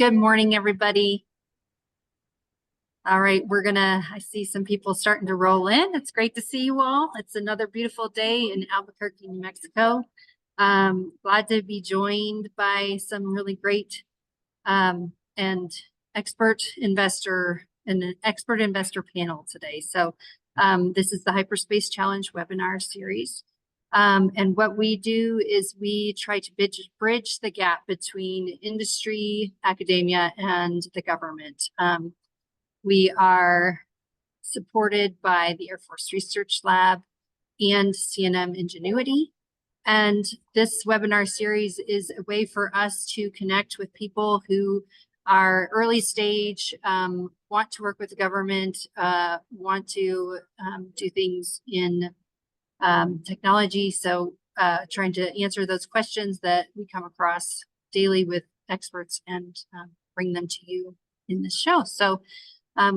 Good morning, everybody. All right, I see some people starting to roll in. It's great to see you all. It's another beautiful day in Albuquerque, New Mexico. Glad to be joined by some really great and expert investor panel today. So this is the Hyperspace Challenge webinar series. And what we do is we try to bridge the gap between industry, academia, and the government. We are supported by the Air Force Research Lab and CNM Ingenuity. And this webinar series is a way for us to connect with people who are early stage, want to work with the government, want to do things in technology. So trying to answer those questions that we come across daily with experts and bring them to you in this show. So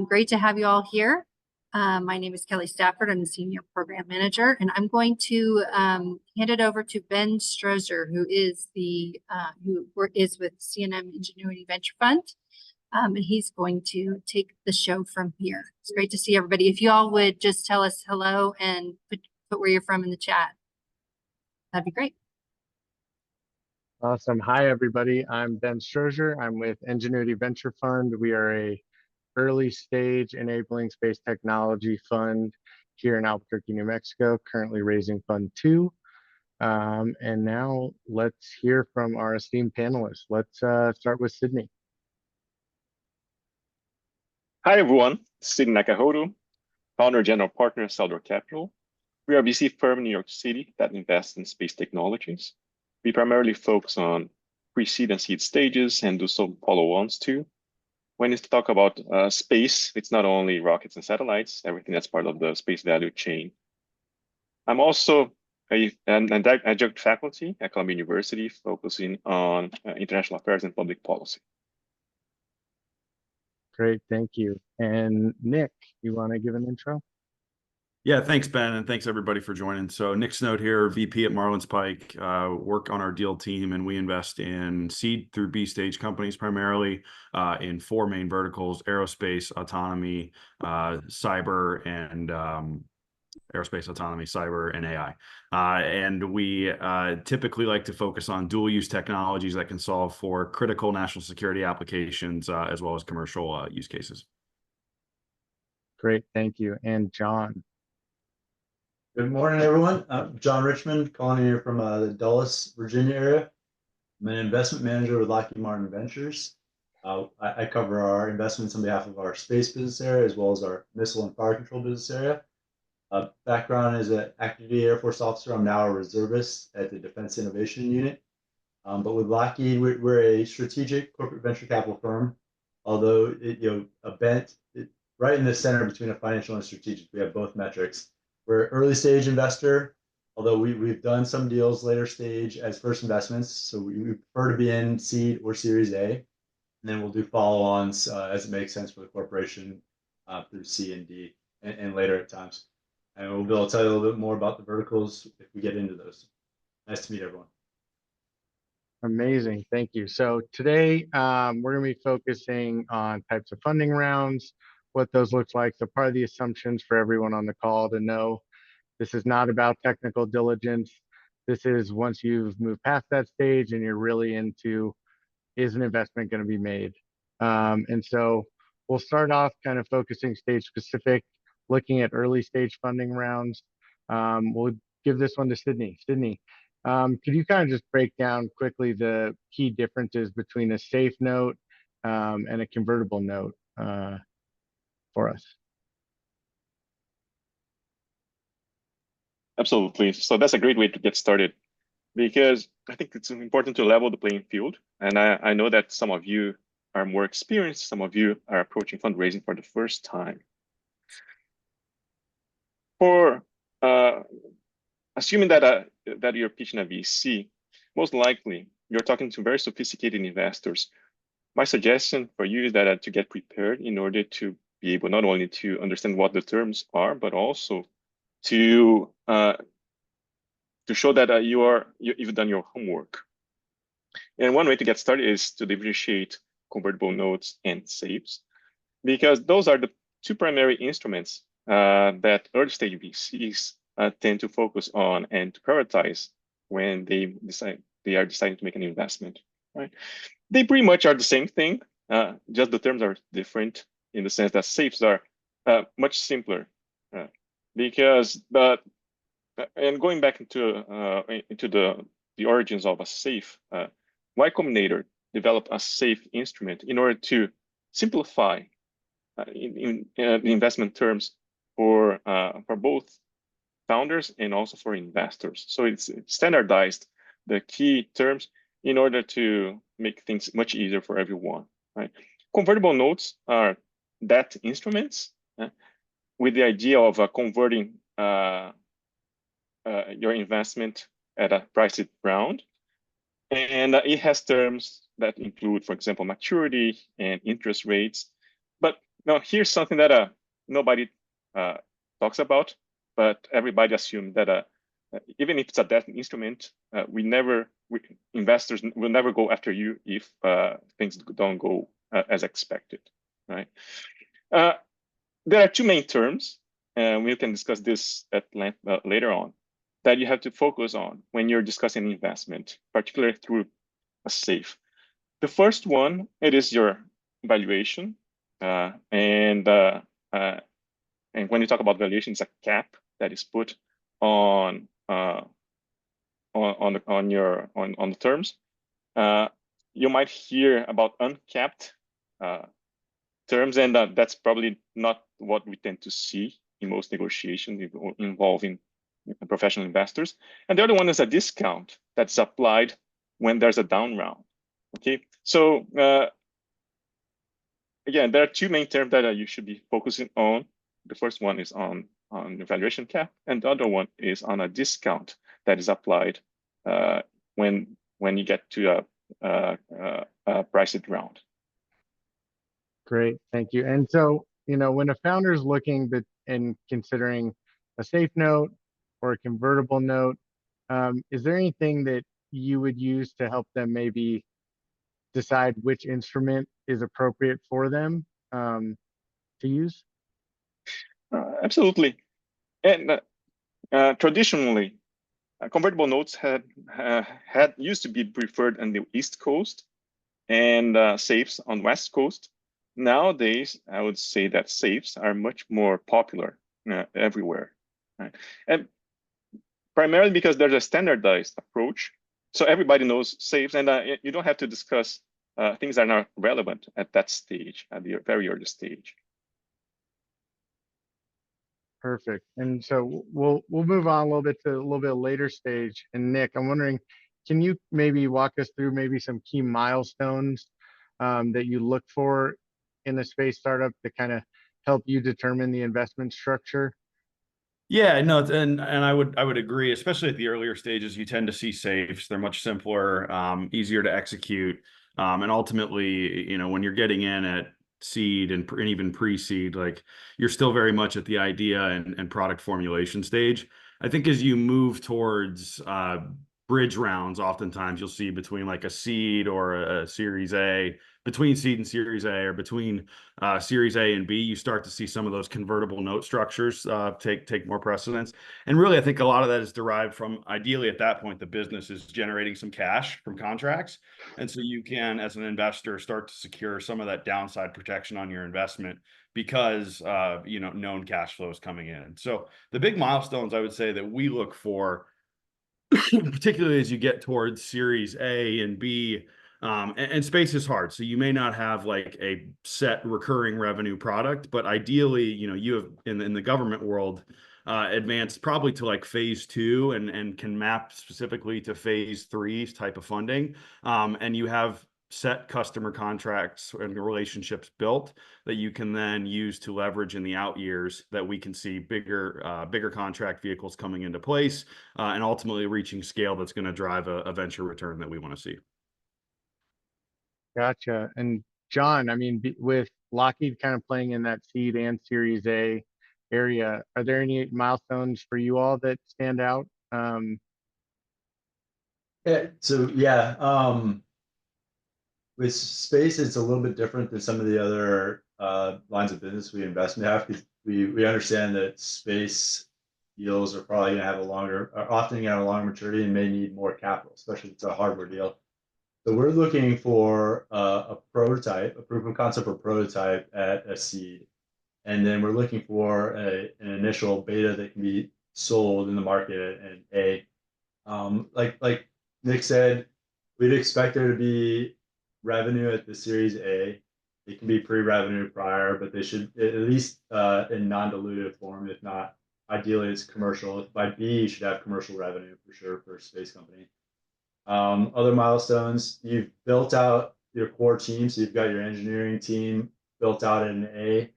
great to have you all here. My name is Kelly Stafford. I'm the Senior Program Manager, and I'm going to hand it over to Ben Strozer, who is with CNM Ingenuity Venture Fund. And he's going to take the show from here. It's great to see everybody. If you all would just tell us hello and put where you're from in the chat, that'd be great. Awesome. Hi, everybody. I'm Ben Strozer. I'm with Ingenuity Venture Fund. We are a early stage enabling space technology fund here in Albuquerque, New Mexico, currently raising Fund 2. And now let's hear from our esteemed panelists. Let's start with Sydney. Hi, everyone. Sydney Nakahodo, founder and general partner of Saldor Capital. We are a VC firm in New York City that invests in space technologies. We primarily focus on pre-seed and seed stages and do some follow-ons too. When you talk about space, it's not only rockets and satellites, everything that's part of the space value chain. I'm also an adjunct faculty at Columbia University, focusing on international affairs and public policy. Great, thank you. And Nick, you want to give an intro? Yeah, thanks, Ben, and thanks everybody for joining. So Nick Snote here, VP at Marlins Pike, work on our deal team, and we invest in seed through B stage companies, primarily in 4 main verticals: aerospace, autonomy, cyber, and AI. And we typically like to focus on dual use technologies that can solve for critical national security applications, as well as commercial use cases. Great, thank you. And John. Good morning, everyone. I'm John Richmond, calling here from the Dulles, Virginia area. I'm an investment manager with Lockheed Martin Ventures. I cover our investments on behalf of our space business area, as well as our missile and fire control business area. Background is an active duty Air Force officer. I'm now a reservist at the Defense Innovation Unit. But with Lockheed, we're a strategic corporate venture capital firm. Although right in the center between a financial and strategic, we have both metrics. We're an early stage investor, although we've done some deals later stage as first investments. So we prefer to be in seed or Series A, and then we'll do follow-ons as it makes sense for the corporation through C and D and later at times. And we'll be able to tell you a little bit more about the verticals if we get into those. Nice to meet everyone. Amazing, thank you. So today we're going to be focusing on types of funding rounds, what those look like. So part of the assumptions for everyone on the call to know, this is not about technical diligence. This is once you've moved past that stage and you're really into, is an investment going to be made? And so we'll start off kind of focusing stage specific, looking at early stage funding rounds. We'll give this one to Sydney. Sydney, could you kind of just break down quickly the key differences between a safe note and a convertible note for us? Absolutely. So that's a great way to get started, because I think it's important to level the playing field. And I know that some of you are more experienced, some of you are approaching fundraising for the first time. For assuming that you're pitching a VC, most likely you're talking to very sophisticated investors. My suggestion for you is that to get prepared in order to be able not only to understand what the terms are, but also to show that you've done your homework. And one way to get started is to differentiate convertible notes, and safes, because those are the two primary instruments that early stage VCs tend to focus on and to prioritize when they are deciding to make an investment, right? They pretty much are the same thing, just the terms are different in the sense that safes are much simpler, because and going back into the origins of a safe, Y Combinator developed a safe instrument in order to simplify in the investment terms for both founders and also for investors. So it's standardized the key terms in order to make things much easier for everyone, right? Convertible notes are debt instruments with the idea of converting your investment at a priced round. And it has terms that include, for example, maturity and interest rates. But now here's something that nobody talks about, but everybody assumes that even if it's a debt instrument, investors will never go after you if things don't go as expected, right? There are two main terms, and we can discuss this at length later on, that you have to focus on when you're discussing investment, particularly through a safe. The first one, it is your valuation, and when you talk about valuation, it's a cap that is put on the terms. You might hear about uncapped terms, and that's probably not what we tend to see in most negotiations involving professional investors. And the other one is a discount that's applied when there's a down round. Okay, so again, there are two main terms that you should be focusing on. The first one is on the valuation cap, and the other one is on a discount that is applied when you get to a priced round. Great, thank you. And so, when a founder is looking and considering a safe note or a convertible note, is there anything that you would use to help them maybe decide which instrument is appropriate for them to use? Absolutely. And traditionally, convertible notes had used to be preferred on the East Coast and safes on West Coast. Nowadays, I would say that safes are much more popular everywhere, right? And primarily because there's a standardized approach. So everybody knows safes, and you don't have to discuss things that are not relevant at that stage, at the very early stage. Perfect. And so we'll move on a little bit to a little bit later stage. And Nick, I'm wondering, can you maybe walk us through maybe some key milestones that you look for in a space startup to kind of help you determine the investment structure? Yeah, no, and I would agree, especially at the earlier stages, you tend to see safes. They're much simpler, easier to execute. And ultimately, when you're getting in at seed and even pre-seed, like you're still very much at the idea and product formulation stage. I think as you move towards bridge rounds, oftentimes you'll see between like a seed or a series A, between seed and series A, or between series A and B, you start to see some of those convertible note structures take more precedence. And really, I think a lot of that is derived from, ideally at that point, the business is generating some cash from contracts. And so you can, as an investor, start to secure some of that downside protection on your investment because known cash flow is coming in. So the big milestones I would say that we look for, particularly as you get towards series A and B, and space is hard. So you may not have like a set recurring revenue product, but ideally, you have in the government world, advanced probably to like phase 2 and can map specifically to phase 3 type of funding. And you have set customer contracts and relationships built that you can then use to leverage in the out years, that we can see bigger contract vehicles coming into place and ultimately reaching scale that's going to drive a venture return that we want to see. Gotcha. And John, I mean, with Lockheed kind of playing in that seed and series A area, are there any milestones for you all that stand out? Yeah. with space, it's a little bit different than some of the other lines of business we invest in. We understand that space deals are probably going to have are often going to have a longer maturity and may need more capital, especially if it's a hardware deal. So we're looking for a prototype, a proof of concept or prototype at a seed. And then we're looking for an initial beta that can be sold in the market at an A. Like Nick said, we'd expect there to be revenue at the Series A. It can be pre-revenue prior, but they should at least in non-dilutive form. If not, ideally it's commercial. By B, you should have commercial revenue for sure for a space company. Other milestones, you've built out your core team. So you've got your engineering team built out in A,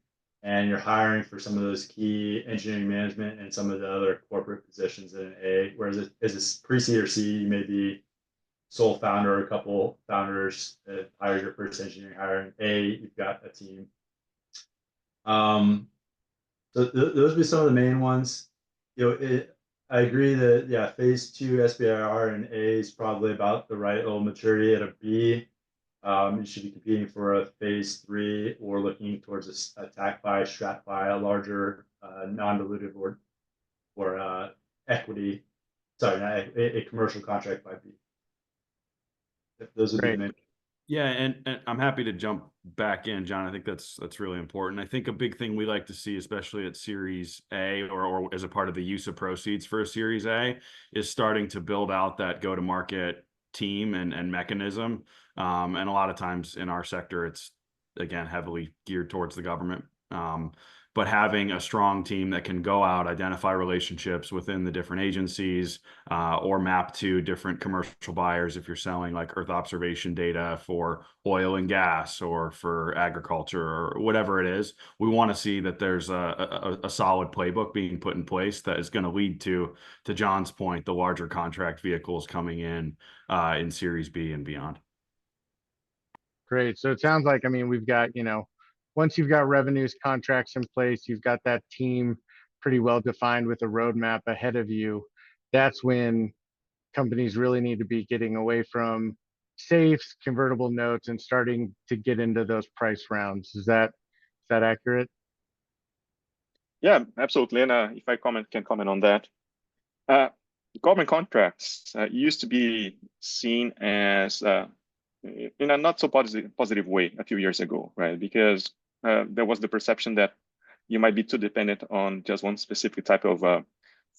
and you're hiring for some of those key engineering management and some of the other corporate positions in A. Whereas as a pre-seed or C, you may be sole founder or a couple founders that hired your first engineering hire. In A, you've got a team. So those would be some of the main ones. I agree that, yeah, phase 2 SBIR and A is probably about the right level of maturity. At a B, you should be competing for a phase 3 or looking towards a strat-fi, a larger non-dilutive or equity. Sorry, not a commercial contract by B. Those would be the main. Yeah, and I'm happy to jump back in, John. I think that's really important. I think a big thing we like to see, especially at Series A or as a part of the use of proceeds for a Series A, is starting to build out that go-to-market team and mechanism. And a lot of times in our sector, it's, again, heavily geared towards the government. But having a strong team that can go out, identify relationships within the different agencies, or map to different commercial buyers if you're selling like Earth observation data for oil and gas or for agriculture or whatever it is. We want to see that there's a solid playbook being put in place that is going to lead to John's point, the larger contract vehicles coming in Series B and beyond. Great. So it sounds like, I mean, we've got, once you've got revenues, contracts in place, you've got that team pretty well defined with a roadmap ahead of you. That's when companies really need to be getting away from safes, convertible notes, and starting to get into those price rounds. Is that accurate? Yeah, absolutely. And if I can comment on that, government contracts used to be seen as in a not so positive way a few years ago, right? Because there was the perception that you might be too dependent on just one specific type of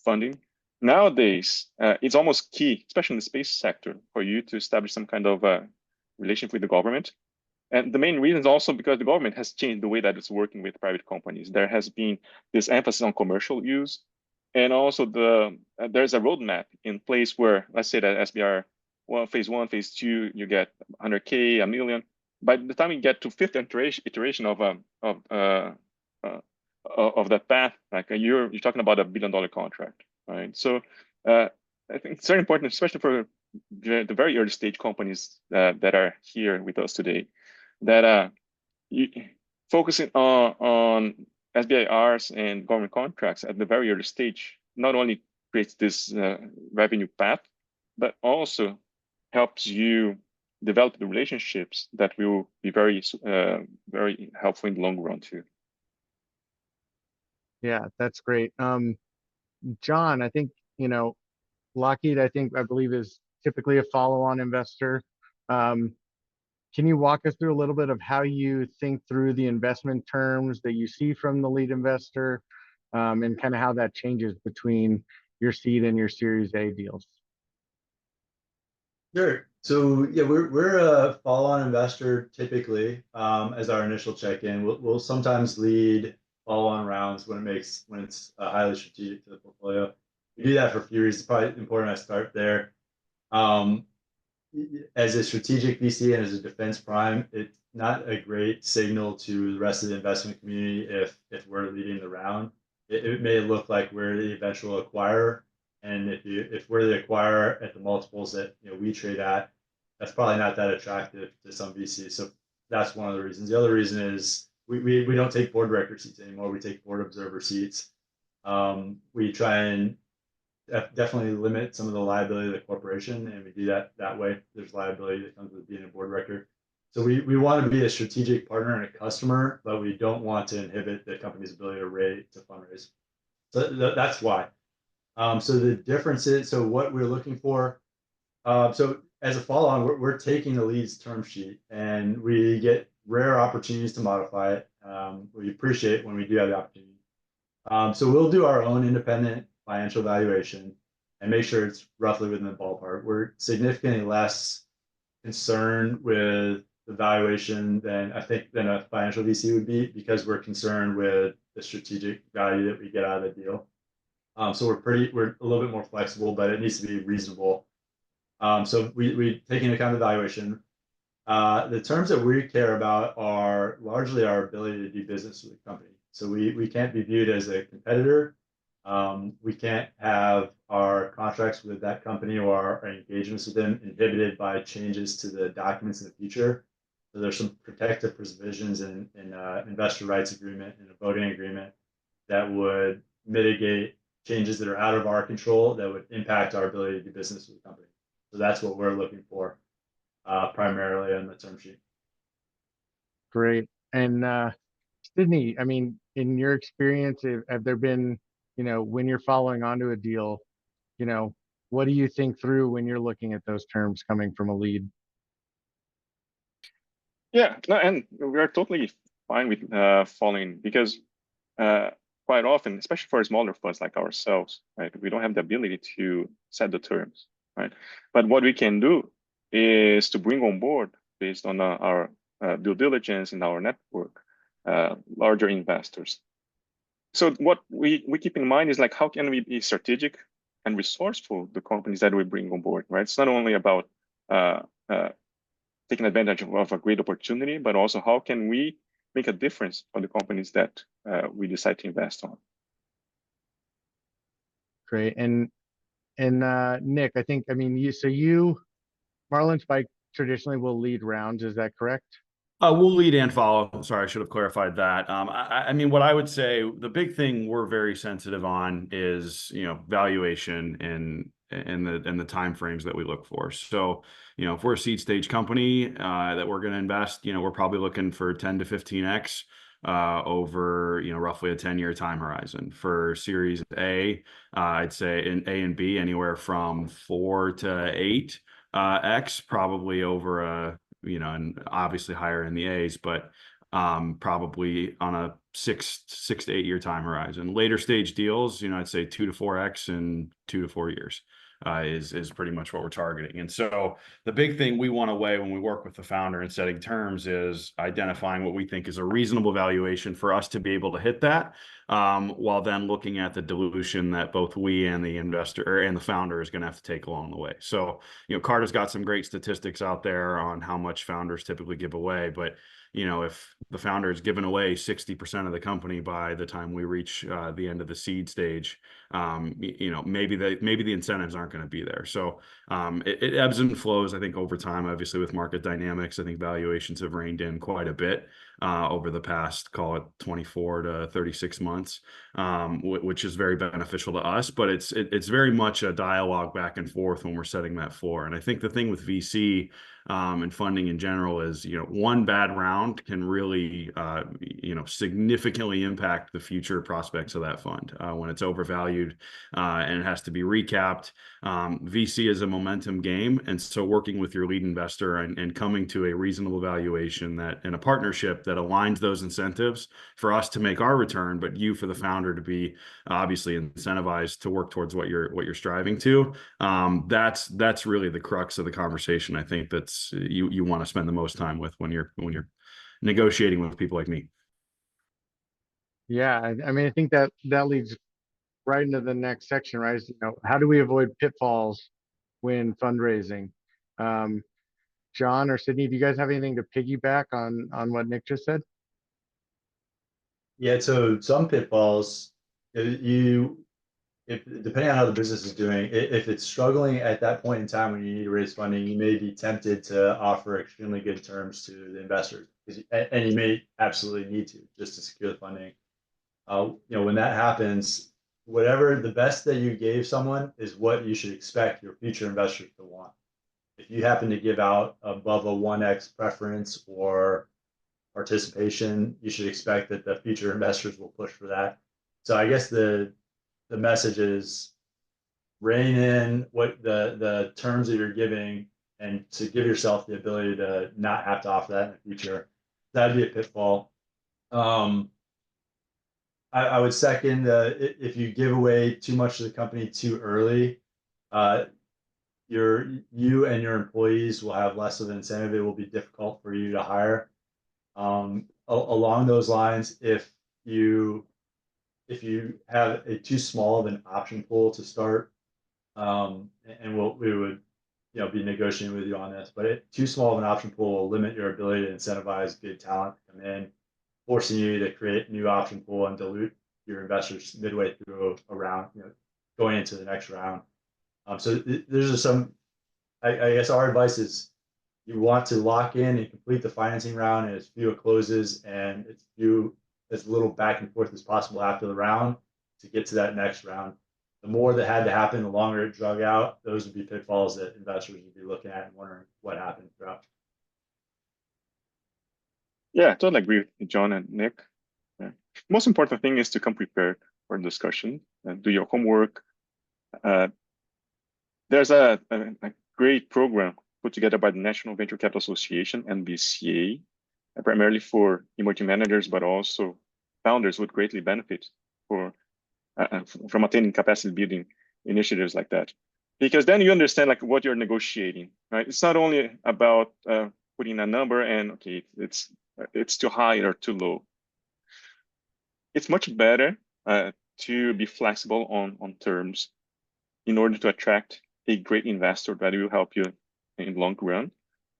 funding. Nowadays, it's almost key, especially in the space sector, for you to establish some kind of relationship with the government. And the main reason is also because the government has changed the way that it's working with private companies. There has been this emphasis on commercial use. And also there's a roadmap in place where, let's say that SBR phase 1, phase 2, you get 100K, $1 million. By the time you get to fifth iteration of that path, like you're talking about $1 billion contract, right? So I think it's very important, especially for the very early stage companies that are here with us today, that focusing on SBIRs and government contracts at the very early stage not only creates this revenue path, but also helps you develop the relationships that will be very helpful in the long run too. Yeah, that's great. John, I think, Lockheed, I believe is typically a follow-on investor. Can you walk us through a little bit of how you think through the investment terms that you see from the lead investor, and kind of how that changes between your seed and your Series A deals? Sure. So yeah, we're a follow-on investor typically as our initial check-in. We'll sometimes lead follow-on rounds when it's highly strategic to the portfolio. We do that for a few reasons. Probably important I start there. As a strategic VC and as a defense prime, it's not a great signal to the rest of the investment community if we're leading the round. It may look like we're the eventual acquirer, and if we're the acquirer at the multiples that we trade at, that's probably not that attractive to some VCs. So that's one of the reasons. The other reason is we don't take board director seats anymore. We take board observer seats. We try and definitely limit some of the liability of the corporation, and we do that way. There's liability that comes with being a board director. So we want to be a strategic partner and a customer, but we don't want to inhibit the company's ability to fundraise. So that's why. So the difference is, so what we're looking for, so as a follow-on, we're taking the lead's term sheet and we get rare opportunities to modify it. We appreciate when we do have the opportunity. So we'll do our own independent financial valuation and make sure it's roughly within the ballpark. We're significantly less concerned with the valuation than a financial VC would be, because we're concerned with the strategic value that we get out of the deal. So we're a little bit more flexible, but it needs to be reasonable. So we take into account the valuation. The terms that we care about are largely our ability to do business with the company. So we can't be viewed as a competitor. We can't have our contracts with that company or our engagements with them inhibited by changes to the documents in the future. So there's some protective provisions in investor rights agreement and a voting agreement that would mitigate changes that are out of our control that would impact our ability to do business with the company. So that's what we're looking for primarily on the term sheet. Great. And Sydney, I mean, in your experience, have there been, when you're following onto a deal, what do you think through when you're looking at those terms coming from a lead? Yeah, no, and we are totally fine with following, because quite often, especially for smaller funds like ourselves, right, we don't have the ability to set the terms, right? But what we can do is to bring on board, based on our due diligence in our network, larger investors. So what we keep in mind is like, how can we be strategic and resourceful the companies that we bring on board, right? It's not only about taking advantage of a great opportunity, but also how can we make a difference for the companies that we decide to invest on. Great. And Nick, I think, I mean, Marlin Spike traditionally will lead rounds. Is that correct? We'll lead and follow. Sorry, I should have clarified that. I mean, what I would say, the big thing we're very sensitive on is, valuation and the timeframes that we look for. So, if we're a seed stage company that we're going to invest, we're probably looking for 10 to 15x over, roughly a 10-year time horizon. For Series A, I'd say in A and B, anywhere from 4 to 8x, probably over a, and obviously higher in the A's, but probably on a 6 to 8 year time horizon. Later stage deals, I'd say 2 to 4x in 2 to 4 years is pretty much what we're targeting. And so the big thing we want to weigh when we work with the founder and setting terms is identifying what we think is a reasonable valuation for us to be able to hit that, while then looking at the dilution that both we and the investor and the founder is going to have to take along the way. So, Carter's got some great statistics out there on how much founders typically give away, but if the founder is giving away 60% of the company by the time we reach the end of the seed stage, maybe the incentives aren't going to be there. So it ebbs and flows, I think, over time. Obviously, with market dynamics, I think valuations have reined in quite a bit over the past, call it 24 to 36 months, which is very beneficial to us. But it's very much a dialogue back and forth when we're setting that floor. And I think the thing with VC and funding in general is, one bad round can really, significantly impact the future prospects of that fund when it's overvalued and it has to be recapped. VC is a momentum game. And so working with your lead investor and coming to a reasonable valuation that in a partnership that aligns those incentives for us to make our return, but you for the founder to be obviously incentivized to work towards what you're striving to. That's really the crux of the conversation. I think that's you want to spend the most time with when you're negotiating with people like me. Yeah, I mean, I think that leads right into the next section, right? How do we avoid pitfalls when fundraising? John or Sydney, do you guys have anything to piggyback on what Nick just said? Yeah, so some pitfalls, if depending on how the business is doing, if it's struggling at that point in time when you need to raise funding, you may be tempted to offer extremely good terms to the investors, and you may absolutely need to just to secure the funding. When that happens, whatever the best that you gave someone is what you should expect your future investors to want. if you happen to give out above a 1x preference or participation, you should expect that the future investors will push for that. So I guess the message is rein in what the terms that you're giving and to give yourself the ability to not have to offer that in the future. That'd be a pitfall. I would second if you give away too much of the company too early, you and your employees will have less of an incentive. It will be difficult for you to hire. Along those lines, if you have a too small of an option pool to start, and we would be negotiating with you on this, but too small of an option pool will limit your ability to incentivize good talent to come in, forcing you to create a new option pool and dilute your investors midway through a round, going into the next round. So there's just some, I guess our advice is you want to lock in and complete the financing round as few closes and as little back and forth as possible after the round to get to that next round. The more that had to happen, the longer it drug out, those would be pitfalls that investors would be looking at and wondering what happened throughout. Yeah, I totally agree with John and Nick. Yeah. Most important thing is to come prepared for discussion and do your homework. There's a great program put together by the National Venture Capital Association, NVCA, primarily for emerging managers, but also founders would greatly benefit from attending capacity building initiatives like that. Because then you understand like what you're negotiating, right? It's not only about putting a number and okay, it's too high or too low. It's much better to be flexible on terms in order to attract a great investor that will help you in the long run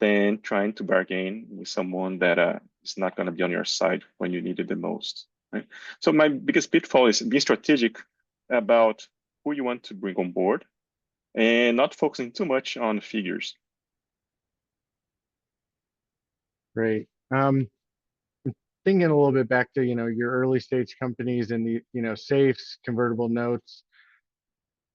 than trying to bargain with someone that is not going to be on your side when you need it the most. Right? So my biggest pitfall is being strategic about who you want to bring on board and not focusing too much on figures. Great. Thinking a little bit back to, your early stage companies and the, safes, convertible notes.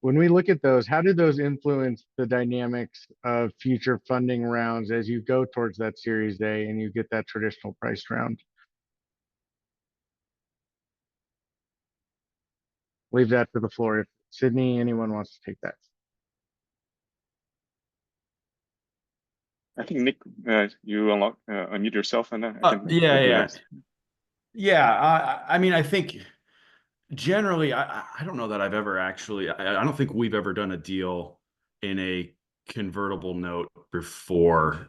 When we look at those, how do those influence the dynamics of future funding rounds as you go towards that Series A and you get that traditional priced round? Leave that to the floor. If Sydney, anyone wants to take that. I think Nick, you unmute yourself and yeah. I mean, I think generally, I don't know that I've ever actually. I don't think we've ever done a deal in a convertible note before,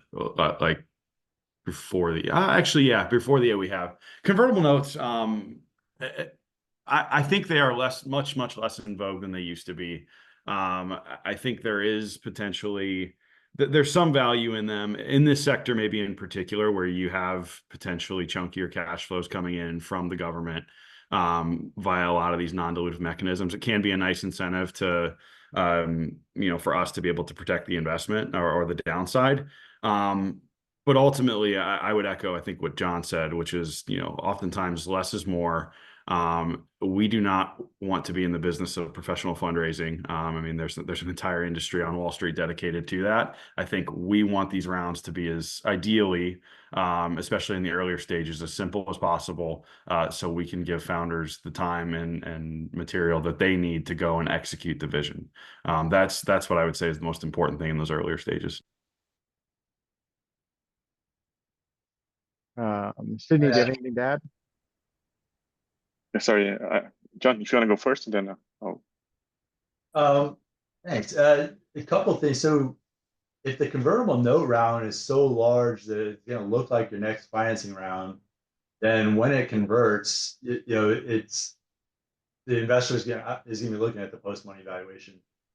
before the we have convertible notes. I think they are much less in vogue than they used to be. I think there is potentially there's some value in them in this sector, maybe in particular, where you have potentially chunkier cash flows coming in from the government via a lot of these non-dilutive mechanisms. It can be a nice incentive to, for us to be able to protect the investment or the downside. But ultimately, I would echo, I think, what John said, which is, oftentimes less is more. We do not want to be in the business of professional fundraising. I mean, there's an entire industry on Wall Street dedicated to that. I think we want these rounds to be as ideally, especially in the earlier stages, as simple as possible, so we can give founders the time and material that they need to go and execute the vision. That's what I would say is the most important thing in those earlier stages. Sydney, do you have anything to add? Sorry, John, if you want to go first, and then I'll. Thanks. A couple of things. So if the convertible note round is so large that it's going to look like your next financing round, then when it converts, it's the investor is going to be looking at the post-money valuation.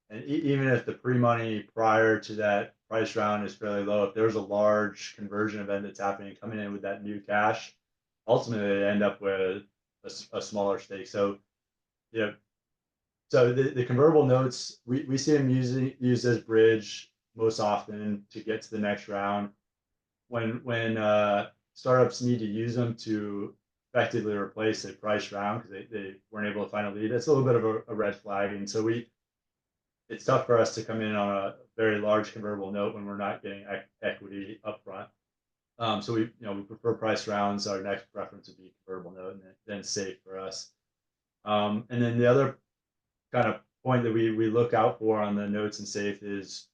And even if the pre-money prior to that price round is fairly low, if there's a large conversion event that's happening, coming in with that new cash, ultimately they end up with a smaller stake. So, so the convertible notes, we see them used as bridge most often to get to the next round. When startups need to use them to effectively replace a price round because they weren't able to find a lead, that's a little bit of a red flag. And so we it's tough for us to come in on a very large convertible note when we're not getting equity upfront. So we prefer price rounds. Our next preference would be convertible note, and then safe for us. And then the other kind of point that we look out for on the notes and safe is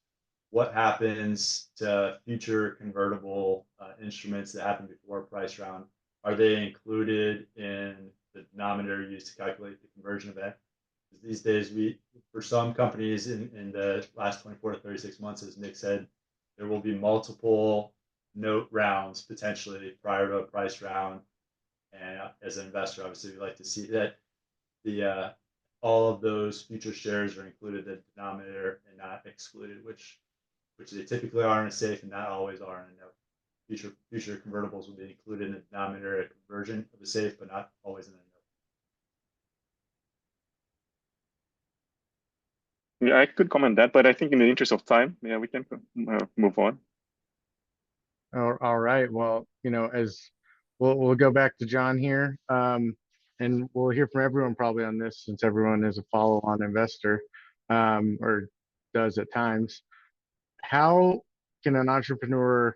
what happens to future convertible instruments that happen before a price round. Are they included in the denominator used to calculate the conversion event? These days, for some companies in the last 24 to 36 months, as Nick said, there will be multiple note rounds potentially prior to a price round. And as an investor, obviously, we like to see that the all of those future shares are included in the denominator and not excluded, which they typically are in a safe and not always are in a note. Future convertibles will be included in the denominator at conversion of the safe, but not always in a note. Yeah, I could comment that, but I think in the interest of time, yeah, we can move on. All right. Well, as we'll go back to John here, and we'll hear from everyone probably on this, since everyone is a follow-on investor, or does at times. How can an entrepreneur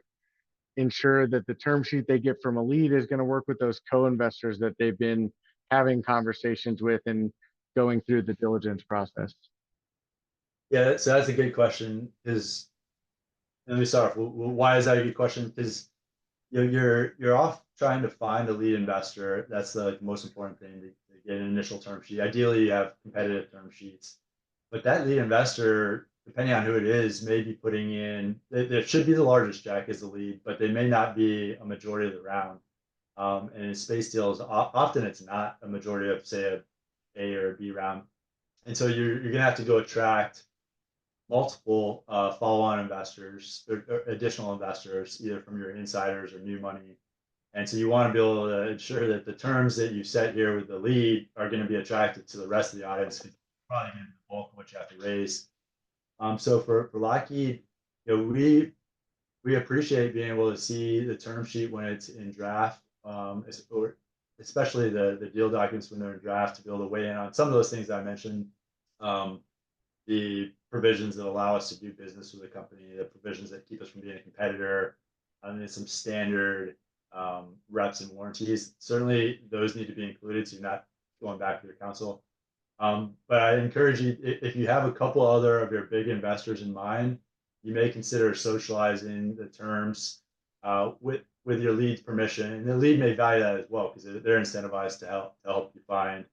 ensure that the term sheet they get from a lead is going to work with those co-investors that they've been having conversations with and going through the diligence process? Yeah, so that's a good question. Because let me start off. Why is that a good question? Because you're off trying to find a lead investor. That's the most important thing to get an initial term sheet. Ideally, you have competitive term sheets, but that lead investor, depending on who it is, may be putting in. There should be the largest check as the lead, but they may not be a majority of the round. And in space deals, often it's not a majority of, say, a or a B round. And so you're going to have to go attract multiple follow-on investors or additional investors, either from your insiders or new money. And so you want to be able to ensure that the terms that you set here with the lead are going to be attractive to the rest of the audience. Probably going to be the bulk of what you have to raise. So for Lockheed, we appreciate being able to see the term sheet when it's in draft, especially the deal documents when they're in draft, to be able to weigh in on some of those things that I mentioned. The provisions that allow us to do business with a company, the provisions that keep us from being a competitor, and then some standard reps and warranties. Certainly, those need to be included, so you're not going back to your counsel. But I encourage you, if you have a couple other of your big investors in mind, you may consider socializing the terms with your lead's permission, and the lead may value that as well, because they're incentivized to help you find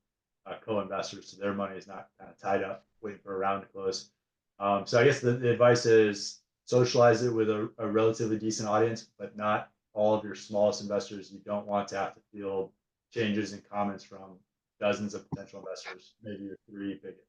co-investors, so their money is not kind of tied up waiting for a round to close. So I guess the advice is socialize it with a relatively decent audience, but not all of your smallest investors. You don't want to have to field changes and comments from dozens of potential investors, maybe your 3 biggest.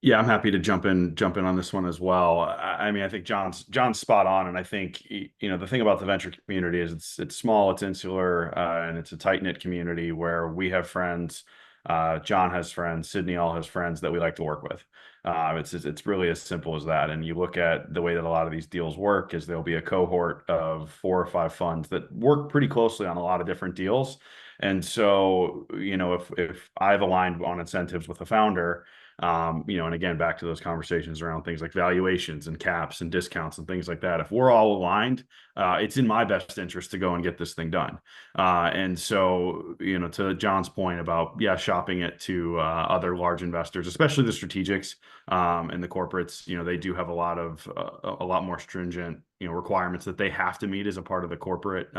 Yeah, I'm happy to jump in on this one as well. I mean, I think John's spot on, and I think the thing about the venture community is it's small, it's insular, and it's a tight-knit community where we have friends. John has friends, Sydney all has friends that we like to work with. It's really as simple as that. And you look at the way that a lot of these deals work is there'll be a cohort of 4 or 5 funds that work pretty closely on a lot of different deals. And so, if I've aligned on incentives with a founder, and again, back to those conversations around things like valuations and caps and discounts and things like that. If we're all aligned, it's in my best interest to go and get this thing done. And so, to John's point about, shopping it to other large investors, especially the strategics and the corporates, they do have a lot more stringent, requirements that they have to meet as a part of the corporate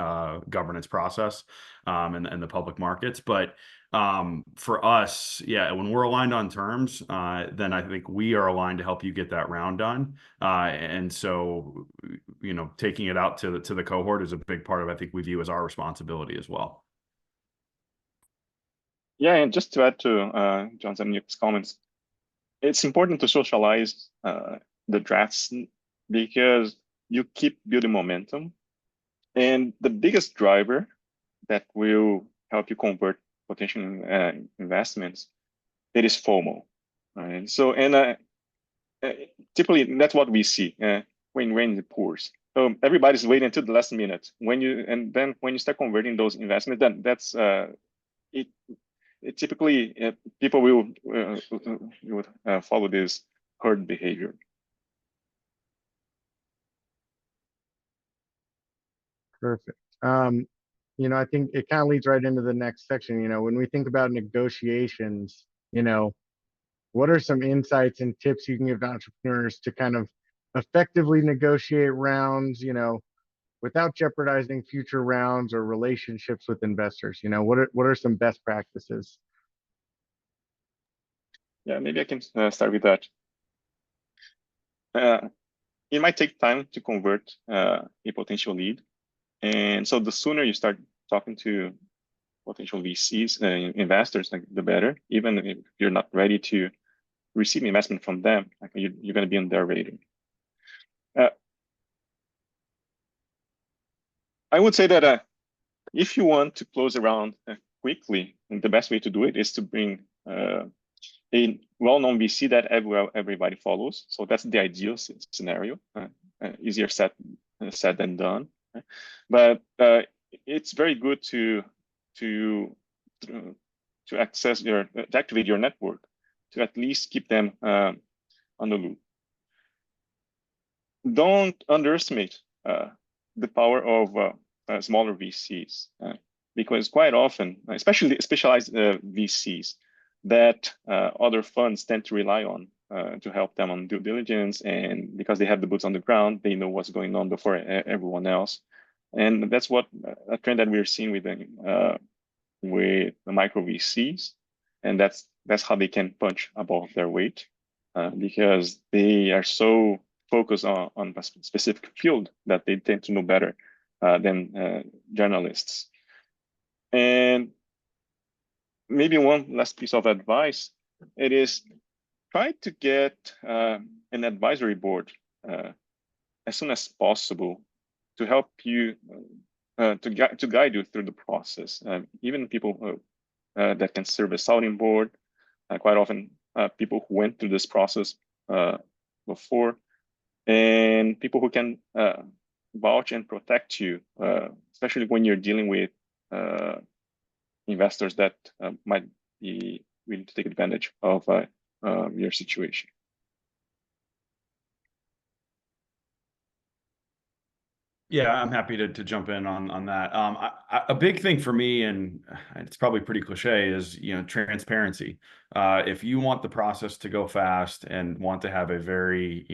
governance process and the public markets. But for us, when we're aligned on terms, then I think we are aligned to help you get that round done. And so, taking it out to the cohort is a big part of, I think, we view as our responsibility as well. Yeah, and just to add to John's and Nick's comments, it's important to socialize the drafts, because you keep building momentum. And the biggest driver that will help you convert potential investments, it is FOMO. Right? So, and typically that's what we see when rain pours. So everybody's waiting until the last minute. When you start converting those investments, then that's typically people will follow this herd behavior. Perfect. You know, I think it kind of leads right into the next section. You know, when we think about negotiations, you know, what are some insights and tips you can give entrepreneurs to kind of effectively negotiate rounds, you know, without jeopardizing future rounds or relationships with investors? You know, what are some best practices? Yeah, maybe I can start with that. It might take time to convert a potential lead. And so the sooner you start talking to potential VCs and investors, like the better, even if you're not ready to receive investment from them, like you're going to be on their radar. I would say that if you want to close around quickly, and the best way to do it is to bring a well-known VC that everybody follows. So that's the ideal scenario. Easier said than done. But it's very good to activate your network, to at least keep them on the loop. Don't underestimate the power of smaller VCs, because quite often, especially specialized VCs, that other funds tend to rely on to help them on due diligence, and because they have the boots on the ground, they know what's going on before everyone else. And that's what a trend that we're seeing with the micro VCs, and that's how they can punch above their weight, because they are so focused on a specific field that they tend to know better than journalists. And maybe one last piece of advice, it is try to get an advisory board as soon as possible to help you, to guide you through the process. Even people that can serve as sounding board, quite often people who went through this process before, and people who can vouch and protect you, especially when you're dealing with investors that might be willing to take advantage of your situation. Yeah, I'm happy to jump in on that. A big thing for me, and it's probably pretty cliche, is transparency. If you want the process to go fast and want to have a very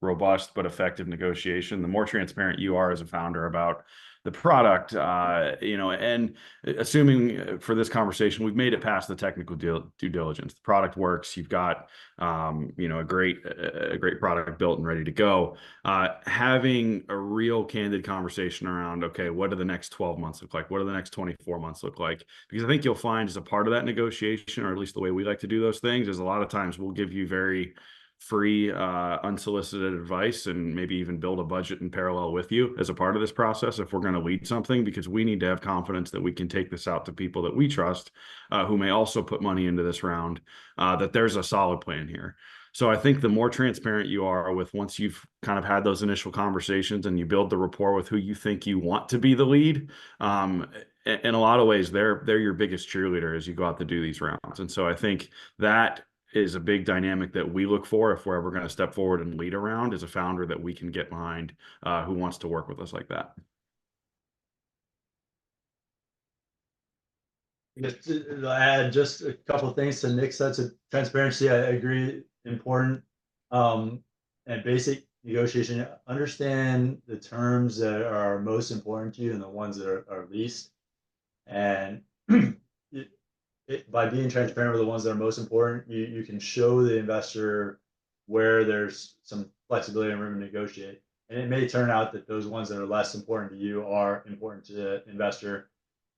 robust but effective negotiation, the more transparent you are as a founder about the product, and assuming for this conversation we've made it past the technical due diligence, the product works, you've got a great product built and ready to go. Having a real candid conversation around, okay, what do the next 12 months look like? What do the next 24 months look like? Because I think you'll find as a part of that negotiation, or at least the way we like to do those things, is a lot of times we'll give you very free, unsolicited advice, and maybe even build a budget in parallel with you as a part of this process if we're going to lead something, because we need to have confidence that we can take this out to people that we trust, who may also put money into this round, that there's a solid plan here. So I think the more transparent you are with, once you've kind of had those initial conversations and you build the rapport with who you think you want to be the lead, in a lot of ways, they're your biggest cheerleader as you go out to do these rounds. And so I think that is a big dynamic that we look for if we're ever going to step forward and lead a round, as a founder that we can get behind, who wants to work with us like that. To add just a couple of things to Nick's sense of transparency, I agree, important. And basic negotiation, understand the terms that are most important to you and the ones that are least. And by being transparent with the ones that are most important, you can show the investor where there's some flexibility and room to negotiate. And it may turn out that those ones that are less important to you are important to the investor.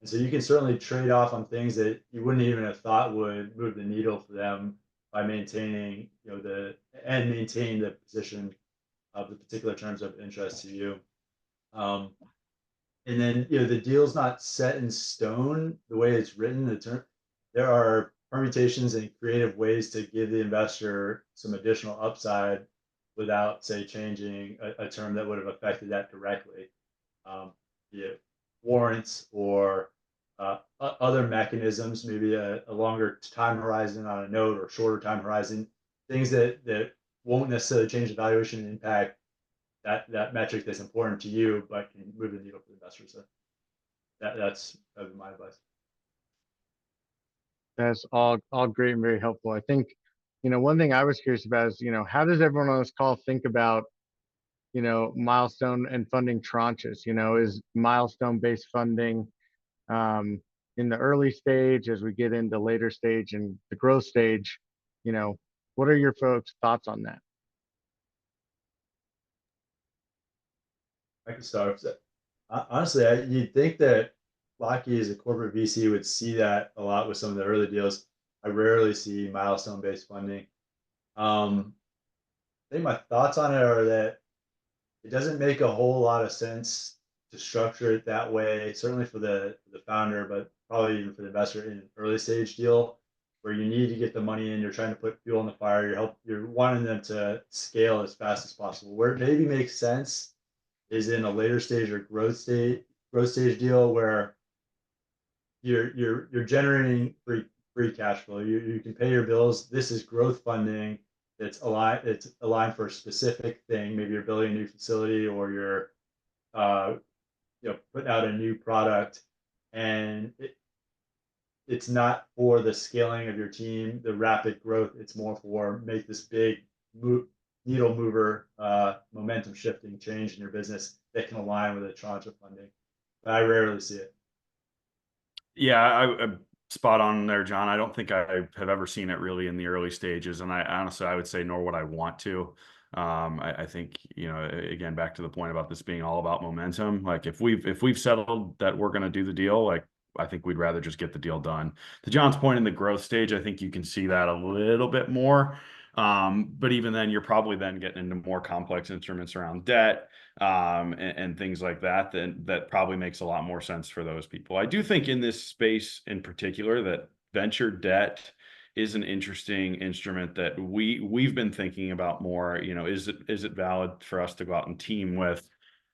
And so you can certainly trade off on things that you wouldn't even have thought would move the needle for them by maintaining, maintain the position of the particular terms of interest to you. And then, the deal's not set in stone the way it's written. There are permutations and creative ways to give the investor some additional upside without, say, changing a term that would have affected that directly. Warrants or other mechanisms, maybe a longer time horizon on a note or shorter time horizon, things that won't necessarily change the valuation and impact that metric that's important to you, but can move the needle for investors. So that's my advice. That's all great and very helpful. I think, one thing I was curious about is, how does everyone on this call think about, milestone and funding tranches? Is milestone-based funding in the early stage as we get into later stage and the growth stage? What are your folks' thoughts on that? I can start with that. Honestly, you'd think that Lockheed as a corporate VC would see that a lot with some of the early deals. I rarely see milestone-based funding. I think my thoughts on it are that it doesn't make a whole lot of sense to structure it that way, certainly for the founder, but probably even for the investor in an early stage deal where you need to get the money in, you're trying to put fuel in the fire, you're wanting them to scale as fast as possible. Where it maybe makes sense is in a later stage or growth stage deal where you're generating free cash flow. You can pay your bills. This is growth funding. It's aligned for a specific thing. Maybe you're building a new facility or you're putting out a new product, and it's not for the scaling of your team, the rapid growth. It's more for make this big needle mover, momentum shifting change in your business that can align with a tranche of funding. But I rarely see it. Yeah, I'm spot on there, John. I don't think I have ever seen it really in the early stages, and I honestly, I would say, nor would I want to. I think, again, back to the point about this being all about momentum. Like if we've settled that we're going to do the deal, like I think we'd rather just get the deal done. To John's point, in the growth stage, I think you can see that a little bit more. But even then, you're probably then getting into more complex instruments around debt, and things like that, then that probably makes a lot more sense for those people. I do think in this space in particular that venture debt is an interesting instrument that we've been thinking about more. Is it valid for us to go out and team with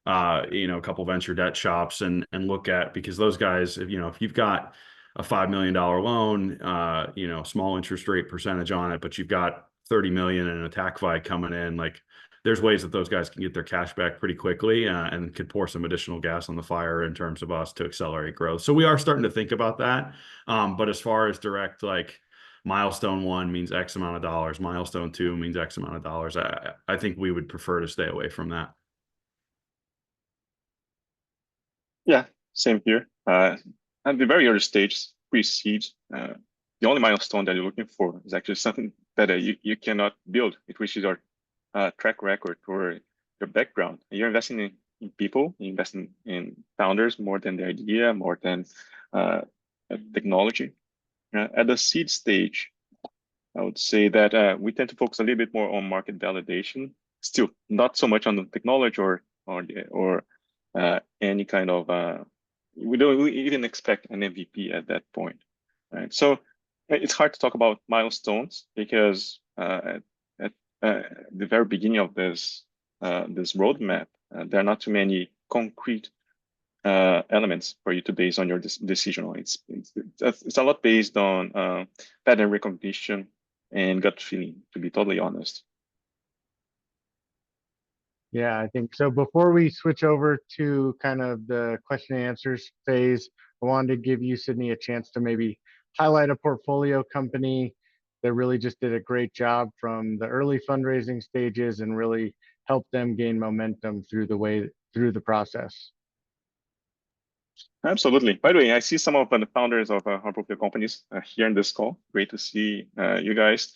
a couple venture debt shops and look at, because those guys, if you've got a $5 million loan, small interest rate percentage on it, but you've got 30 million in a TAC-FI coming in, like there's ways that those guys can get their cash back pretty quickly, and could pour some additional gas on the fire in terms of us to accelerate growth. So we are starting to think about that. But as far as direct, like milestone 1 means X amount of dollars, milestone 2 means X amount of dollars, I think we would prefer to stay away from that. Yeah, same here. At the very early stage, pre-seed, the only milestone that you're looking for is actually something that you cannot build, which is our track record or your background. You're investing in people, you're investing in founders more than the idea, more than technology. At the seed stage, I would say that we tend to focus a little bit more on market validation. Still, not so much on the technology or any kind of. We don't even expect an MVP at that point, right? So it's hard to talk about milestones because at the very beginning of this roadmap, there are not too many concrete elements for you to base on your decision on. It's a lot based on pattern recognition and gut feeling, to be totally honest. Yeah, I think so. Before we switch over to kind of the question and answers phase, I wanted to give you, Sydney, a chance to maybe highlight a portfolio company that really just did a great job from the early fundraising stages and really helped them gain momentum through the process. Absolutely. By the way, I see some of the founders of our portfolio companies here in this call. Great to see you guys.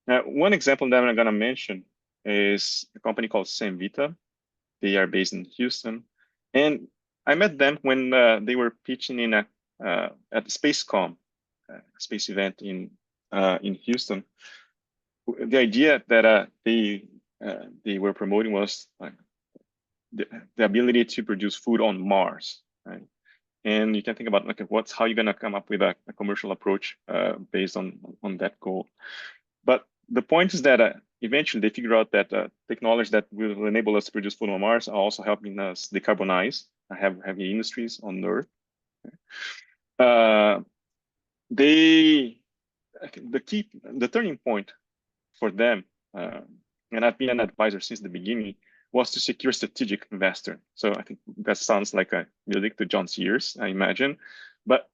One example that I'm going to mention is a company called Semvita. They are based in Houston, and I met them when they were pitching in at the SpaceCom, space event in Houston. The idea that they were promoting was the ability to produce food on Mars, right? And you can think about how you're going to come up with a commercial approach based on that goal. But the point is that eventually they figure out that technology that will enable us to produce food on Mars are also helping us decarbonize, have heavy industries on Earth. I think the turning point for them, and I've been an advisor since the beginning, was to secure strategic investor. So I think that sounds like a music to John's ears, I imagine. But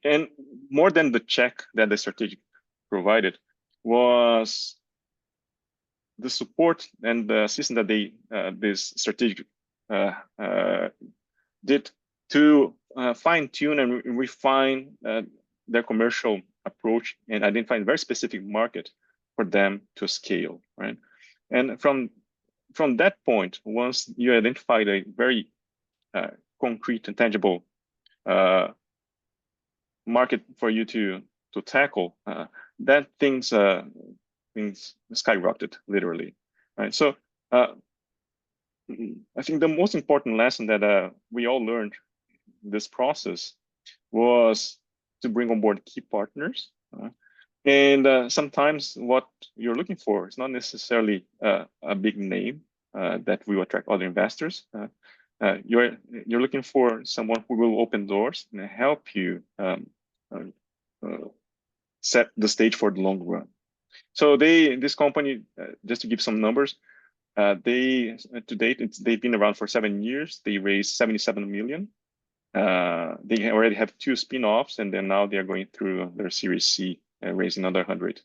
and more than the check that the strategic provided was the support and the assistance that this strategic did to fine tune and refine their commercial approach and identify a very specific market for them to scale, right? And from that point, once you identified a very concrete and tangible market for you to tackle, that things skyrocketed literally, right? So I think the most important lesson that we all learned in this process was to bring on board key partners. And sometimes what you're looking for is not necessarily a big name that will attract other investors. You're looking for someone who will open doors and help you set the stage for the long run. So this company, just to give some numbers, to date, they've been around for 7 years. They raised 77 million. They already have 2 spin-offs, and then now they are going through their Series C and raising another 100.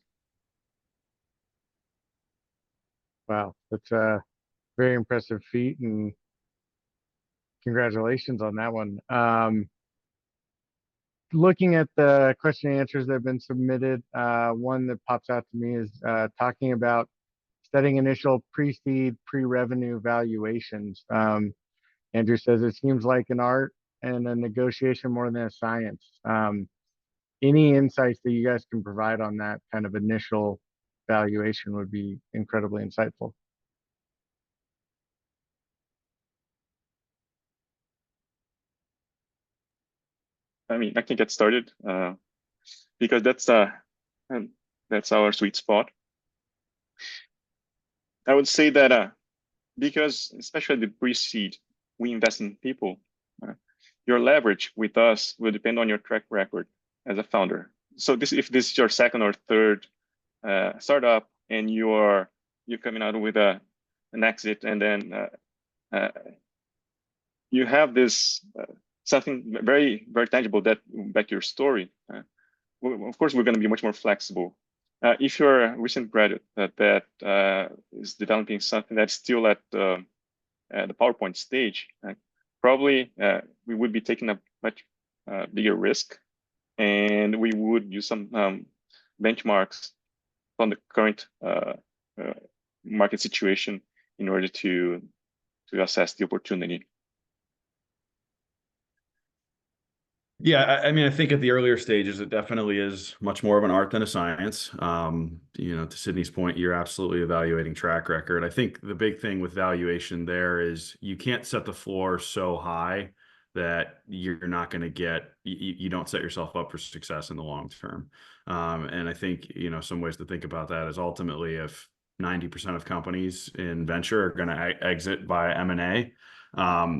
Wow, that's a very impressive feat, and congratulations on that one. Looking at the question and answers that have been submitted, one that pops out to me is talking about setting initial pre-seed, pre-revenue valuations. Andrew says it seems like an art and a negotiation more than a science. Any insights that you guys can provide on that kind of initial valuation would be incredibly insightful. I mean, I can get started because that's our sweet spot. I would say that because especially the pre-seed, we invest in people. Your leverage with us will depend on your track record as a founder. So if this is your second or third startup and you're coming out with an exit, and then you have this something very, very tangible that back your story. Of course, we're going to be much more flexible. If you're a recent graduate that is developing something that's still at the PowerPoint stage, probably we would be taking a much bigger risk, and we would use some benchmarks on the current market situation in order to assess the opportunity. Yeah, I mean, I think at the earlier stages, it definitely is much more of an art than a science. To Sydney's point, you're absolutely evaluating track record. I think the big thing with valuation there is you can't set the floor so high that you're not going to you don't set yourself up for success in the long term. And I think, some ways to think about that is ultimately if 90% of companies in venture are going to exit via M&A,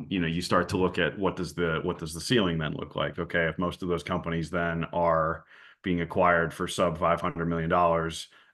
you start to look at what does the ceiling then look like? Okay, if most of those companies then are being acquired for sub $500 million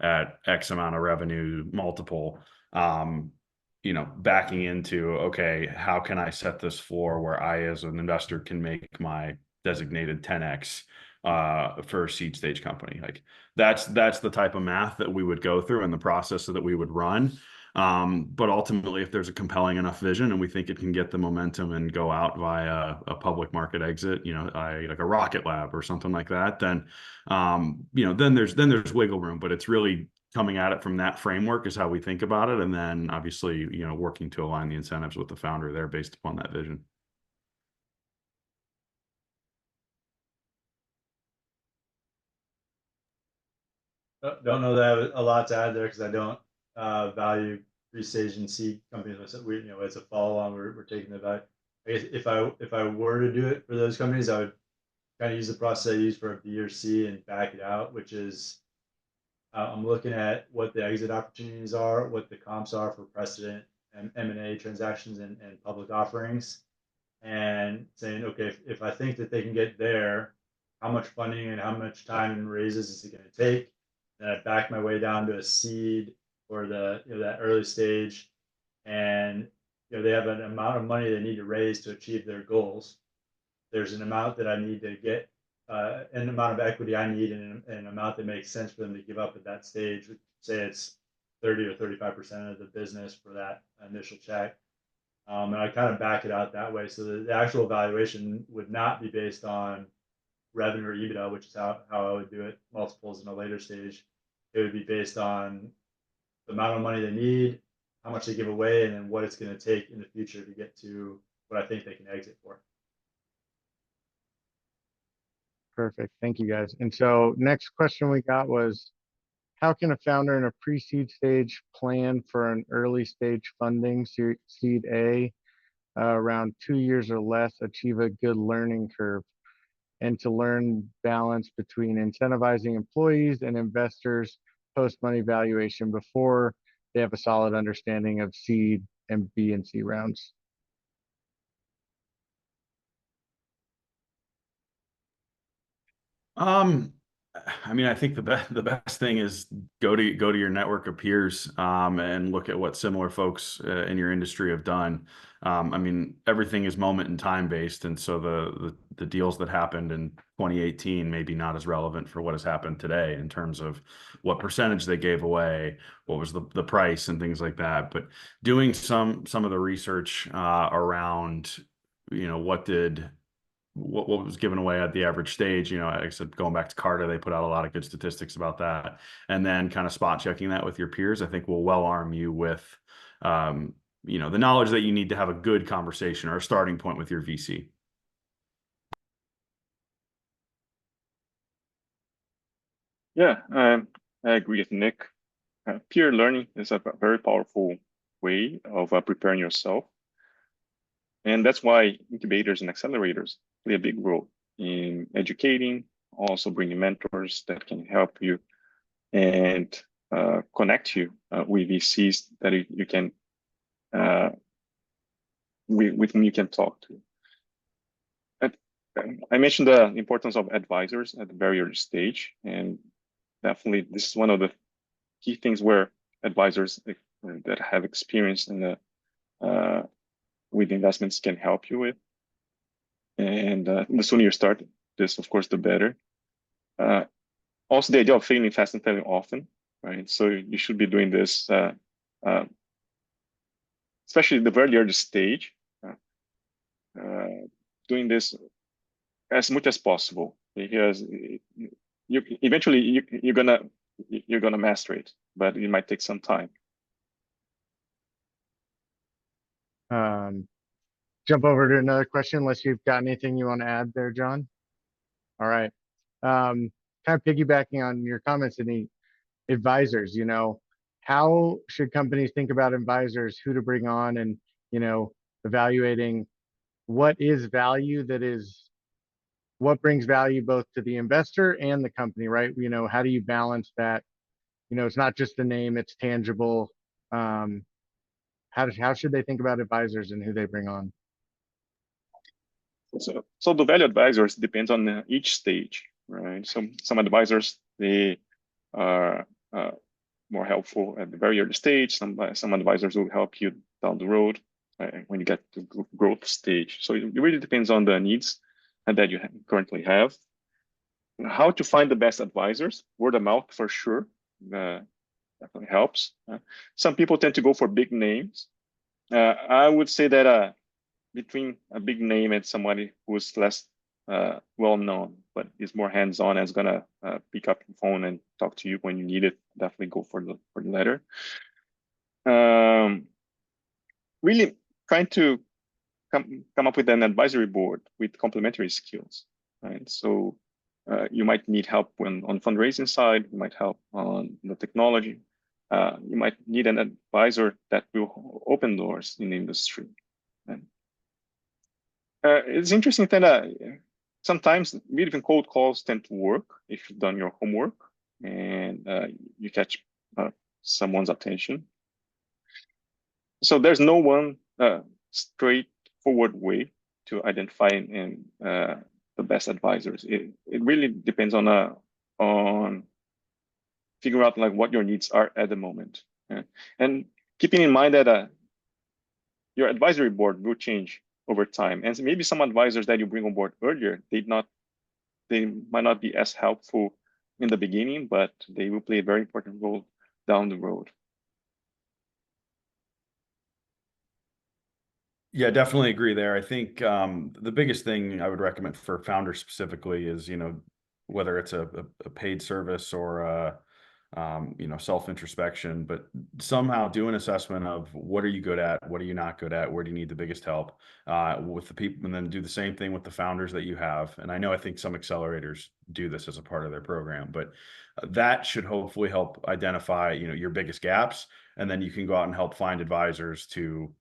at X amount of revenue multiple, backing into, okay, how can I set this floor where I as an investor can make my designated 10x for a seed stage company? Like that's the type of math that we would go through and the process that we would run. But ultimately, if there's a compelling enough vision and we think it can get the momentum and go out via a public market exit, like a Rocket Lab or something like that, then then there's wiggle room. But it's really coming at it from that framework is how we think about it, and then obviously working to align the incentives with the founder there based upon that vision. Don't know that I have a lot to add there because I don't value pre-stage and seed companies. It's a follow-on. We're taking the value. I guess if I were to do it for those companies, I would kind of use the process I use for a B or C and back it out, which is I'm looking at what the exit opportunities are, what the comps are for precedent and M&A transactions and public offerings, and saying, okay, if I think that they can get there, how much funding and how much time and raises is it going to take. Then I back my way down to a seed or the that early stage, and they have an amount of money they need to raise to achieve their goals. There's an amount that I need to get, an amount of equity I need, and an amount that makes sense for them to give up at that stage. Say it's 30 or 35% of the business for that initial check. And I kind of back it out that way. So the actual valuation would not be based on revenue or EBITDA, which is how I would do it, multiples in a later stage. It would be based on the amount of money they need, how much they give away, and then what it's going to take in the future to get to what I think they can exit for. Perfect. Thank you, guys. And so next question we got was, how can a founder in a pre-seed stage plan for an early stage funding, seed A, around 2 years or less, achieve a good learning curve, and to learn balance between incentivizing employees and investors post-money valuation before they have a solid understanding of seed and B and C rounds? I mean, I think the best thing is go to your network of peers, and look at what similar folks in your industry have done. I mean, everything is moment in time based, and so the deals that happened in 2018 maybe not as relevant for what has happened today in terms of what percentage they gave away, what was the price, and things like that. But doing some of the research around, what was given away at the average stage. Like I said, going back to Carta, they put out a lot of good statistics about that. And then kind of spot checking that with your peers, I think will well arm you with, the knowledge that you need to have a good conversation or a starting point with your VC. Yeah, I agree with Nick. Peer learning is a very powerful way of preparing yourself. And that's why incubators and accelerators play a big role in educating, also bringing mentors that can help you and connect you with VCs that you can, with whom you can talk to. I mentioned the importance of advisors at the very early stage, and definitely this is one of the key things where advisors that have experience in the with investments can help you with. And the sooner you start this, of course, the better. Also, the idea of failing fast and failing often, right? So you should be doing this, especially the very early stage, doing this as much as possible, because eventually you're gonna master it, but it might take some time. Jump over to another question, unless you've got anything you want to add there, John. All right. Kind of piggybacking on your comments, any advisors, how should companies think about advisors, who to bring on, and, evaluating what is value what brings value both to the investor and the company, right? How do you balance that? It's not just the name, it's tangible. How should they think about advisors and who they bring on? So the value advisors depends on each stage, right? Some advisors, they are more helpful at the very early stage. Some advisors will help you down the road when you get to growth stage. So it really depends on the needs that you currently have. How to find the best advisors? Word of mouth for sure. Definitely helps. Some people tend to go for big names. I would say that between a big name and somebody who's less well known, but is more hands-on and is gonna pick up the phone and talk to you when you need it, definitely go for the latter. Really trying to come up with an advisory board with complementary skills, right? So you might need help on fundraising side, you might help on the technology. You might need an advisor that will open doors in the industry. And it's interesting that sometimes even cold calls tend to work if you've done your homework and you catch someone's attention. So there's no one straightforward way to identify the the best advisors. It really depends on figuring out like what your needs are at the moment, and keeping in mind that your advisory board will change over time, and so maybe some advisors that you bring on board earlier, they might not be as helpful in the beginning, but they will play a very important role down the road. Yeah, definitely agree there. I think the biggest thing I would recommend for founders specifically is, whether it's a paid service or self-introspection, but somehow do an assessment of what are you good at, what are you not good at, where do you need the biggest help with the people, and then do the same thing with the founders that you have. And I think some accelerators do this as a part of their program, but that should hopefully help identify, your biggest gaps, and then you can go out and help find advisors to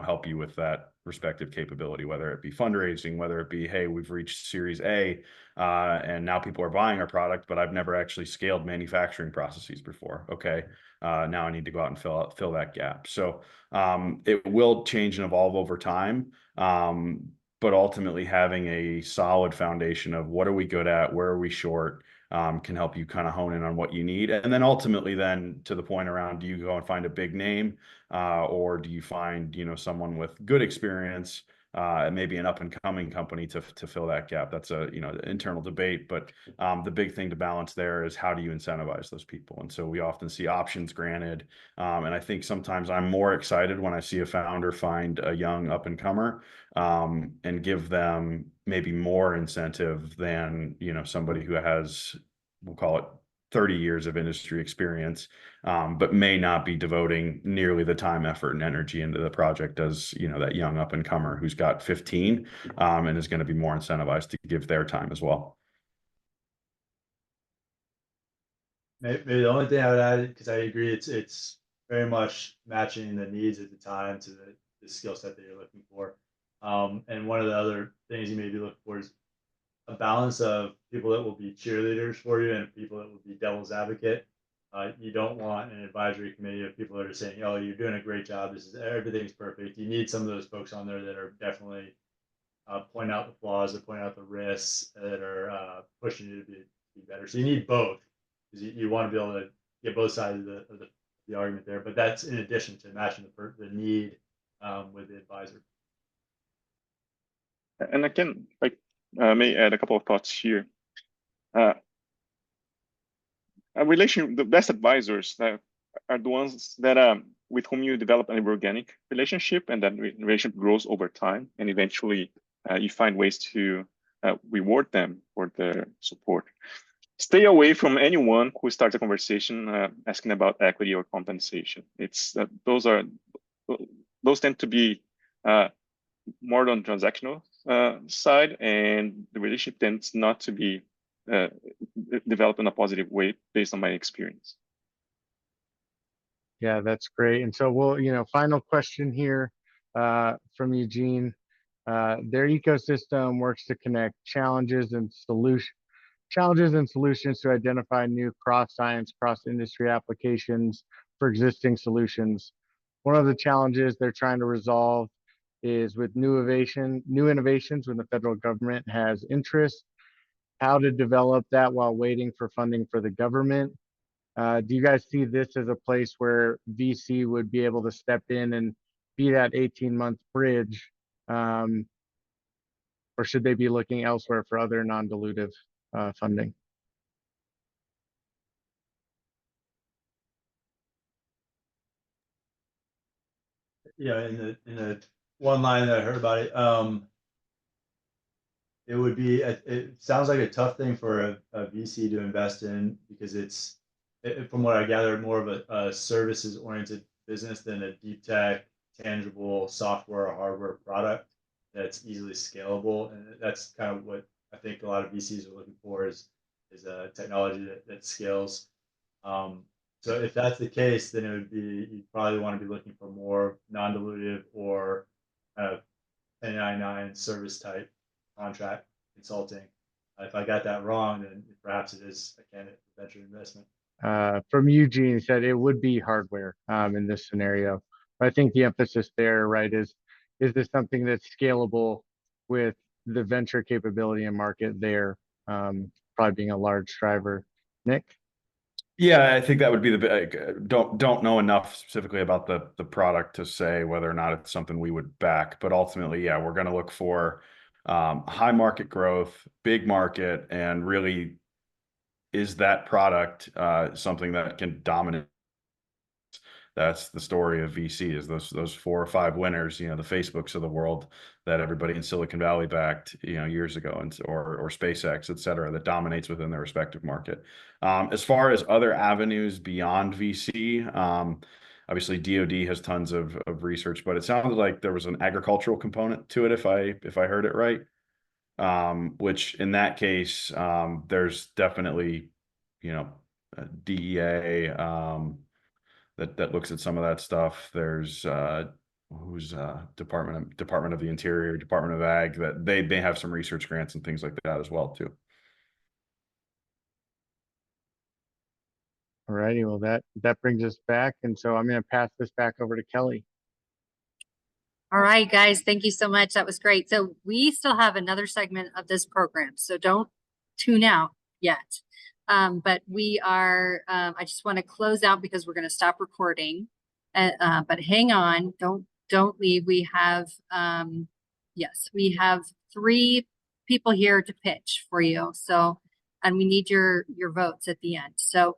help you with that respective capability, whether it be fundraising, whether it be, hey, we've reached Series A, and now people are buying our product, but I've never actually scaled manufacturing processes before. Okay, now I need to go out and fill that gap. So it will change and evolve over time, but ultimately having a solid foundation of what are we good at, where are we short, can help you kind of hone in on what you need. And then ultimately then to the point around, do you go and find a big name, or do you find, someone with good experience, maybe an up and coming company to fill that gap? That's a, internal debate, but the big thing to balance there is how do you incentivize those people? And so we often see options granted. And I think sometimes I'm more excited when I see a founder find a young up and comer, and give them maybe more incentive than, somebody who has, we'll call it 30 years of industry experience, but may not be devoting nearly the time, effort, and energy into the project as, that young up and comer who's got 15, and is going to be more incentivized to give their time as well. Maybe the only thing I would add, because I agree, it's very much matching the needs at the time to the skill set that you're looking for. And one of the other things you may be looking for is a balance of people that will be cheerleaders for you and people that will be devil's advocate. You don't want an advisory committee of people that are saying, "Oh, you're doing a great job. Everything's perfect." You need some of those folks on there that are definitely point out the flaws, that point out the risks, that are pushing you to be better. So you need both, because you want to be able to get both sides of the argument there. But that's in addition to matching the need with the advisor. And I can may add a couple of thoughts here. The best advisors that are the ones that with whom you develop an organic relationship, and that relationship grows over time, and eventually you find ways to reward them for their support. Stay away from anyone who starts a conversation asking about equity or compensation. It's those tend to be more on transactional side, and the relationship tends not to be developed in a positive way based on my experience. Yeah, that's great. And so final question here from Eugene. Their ecosystem works to connect challenges and solutions to identify new cross-science, cross-industry applications for existing solutions. One of the challenges they're trying to resolve is with new innovations when the federal government has interest, how to develop that while waiting for funding for the government. Do you guys see this as a place where VC would be able to step in and be that 18-month bridge? Or should they be looking elsewhere for other non-dilutive funding? Yeah, in the one line that I heard about it, it would be, it sounds like a tough thing for a VC to invest in, because from what I gather, more of a services oriented business than a deep tech, tangible software or hardware product that's easily scalable. And that's kind of what I think a lot of VCs are looking for, is a technology that scales. So if that's the case, then you'd probably want to be looking for more non-dilutive or 1099 service type contract consulting. If I got that wrong, then perhaps it is a candidate for venture investment. From Eugene, he said it would be hardware in this scenario. But I think the emphasis there, right, is this something that's scalable with the venture capability and market there, probably being a large driver. Nick? Yeah, I think that would be don't know enough specifically about the product to say whether or not it's something we would back, but ultimately, yeah, we're going to look for high market growth, big market, and really is that product something that can dominate. That's the story of VC, is those 4 or 5 winners, the Facebooks of the world that everybody in Silicon Valley backed, years ago, and or SpaceX, et cetera, that dominates within their respective market. As far as other avenues beyond VC, obviously DoD has tons of research, but it sounded like there was an agricultural component to it, if I heard it right. Which in that case, there's definitely, DEA, that looks at some of that stuff. There's Department of the Interior, Department of Ag, that they have some research grants and things like that as well too. All righty, well, that brings us back, and so I'm going to pass this back over to Kelly. All right, guys, thank you so much. That was great. So we still have another segment of this program, so don't tune out yet. But we are, I just want to close out because we're going to stop recording. But hang on, don't leave. We have, yes, we have 3 people here to pitch for you. So, and we need your votes at the end. So,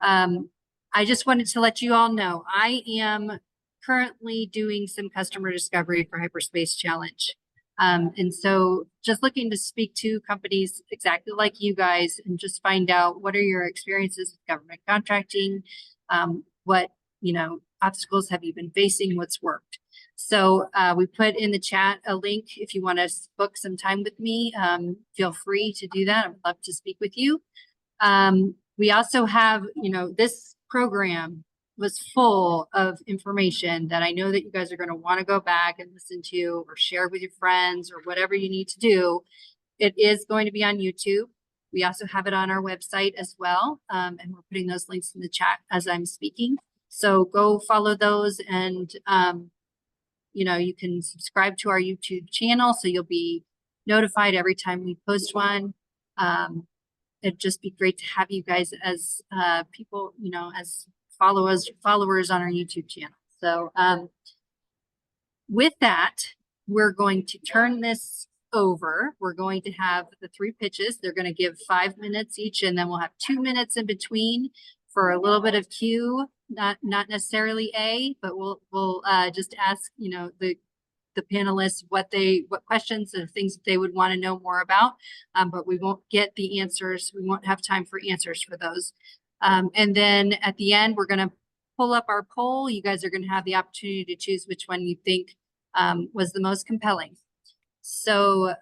I just wanted to let you all know, I am currently doing some customer discovery for Hyperspace Challenge. And so just looking to speak to companies exactly like you guys and just find out what are your experiences with government contracting, what, obstacles have you been facing, what's worked. So we put in the chat a link if you want to book some time with me. Feel free to do that. I would love to speak with you. We also have, this program was full of information that I know that you guys are going to want to go back and listen to or share with your friends or whatever you need to do. It is going to be on YouTube. We also have it on our website as well. And we're putting those links in the chat as I'm speaking. So go follow those, and, you can subscribe to our YouTube channel so you'll be notified every time we post one. It'd just be great to have you guys as people, as followers on our YouTube channel. So with that, we're going to turn this over. We're going to have the 3 pitches. They're going to give 5 minutes each, and then we'll have 2 minutes in between for a little bit of Q, not necessarily A, but we'll just ask, the panelists what questions and things that they would want to know more about. But we won't get the answers. We won't have time for answers for those. And then at the end, we're going to pull up our poll. You guys are going to have the opportunity to choose which one you think was the most compelling. So,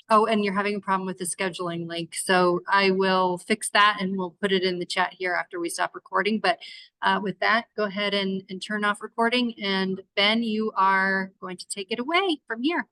oh, and you're having a problem with the scheduling link. So I will fix that and we'll put it in the chat here after we stop recording. But with that, go ahead and turn off recording. And Ben, you are going to take it away from here.